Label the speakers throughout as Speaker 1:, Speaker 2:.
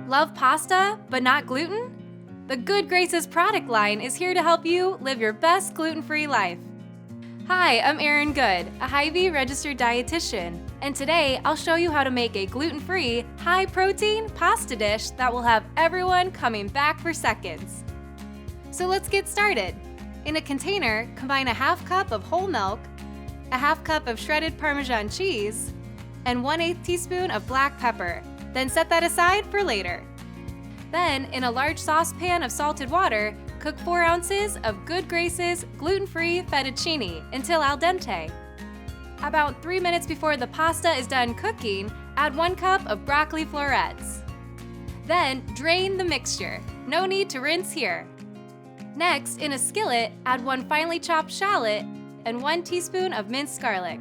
Speaker 1: Love pasta, but not gluten? The Good Graces product line is here to help you live your best gluten-free life. Hi, I'm Erin Good, a Hy-Vee registered dietitian, and today I'll show you how to make a gluten-free, high-protein pasta dish that will have everyone coming back for seconds. So let's get started. In a container, combine a half cup of whole milk, a half cup of shredded Parmesan cheese, and 1/8 teaspoon of black pepper. Then set that aside for later. Then, in a large saucepan of salted water, cook 4 ounces of Good Graces gluten-free fettuccine until al dente. About 3 minutes before the pasta is done cooking, add 1 cup of broccoli florets. Then, drain the mixture. No need to rinse here. Next, in a skillet, add 1 finely chopped shallot and 1 teaspoon of minced garlic.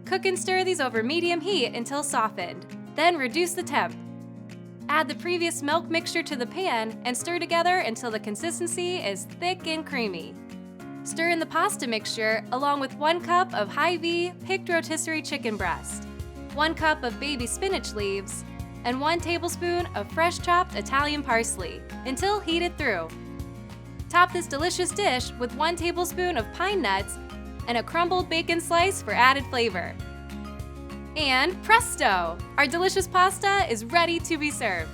Speaker 1: Cook and stir these over medium heat until softened. Then reduce the temp. Add the previous milk mixture to the pan and stir together until the consistency is thick and creamy. Stir in the pasta mixture along with 1 cup of Hy-Vee picked rotisserie chicken breast, 1 cup of baby spinach leaves, and 1 tablespoon of fresh chopped Italian parsley until heated through. Top this delicious dish with 1 tablespoon of pine nuts and a crumbled bacon slice for added flavor. And presto! Our delicious pasta is ready to be served.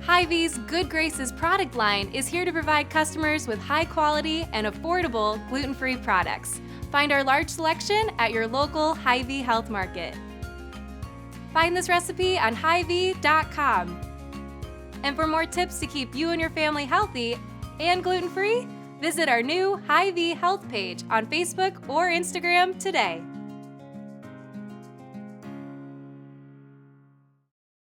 Speaker 1: Hy-Vee's Good Graces product line is here to provide customers with high quality and affordable gluten-free products. Find our large selection at your local Hy-Vee Health Market. Find this recipe on Hy-Vee.com. And for more tips to keep you and your family healthy and gluten-free, visit our new Hy-Vee Health page on Facebook or Instagram today.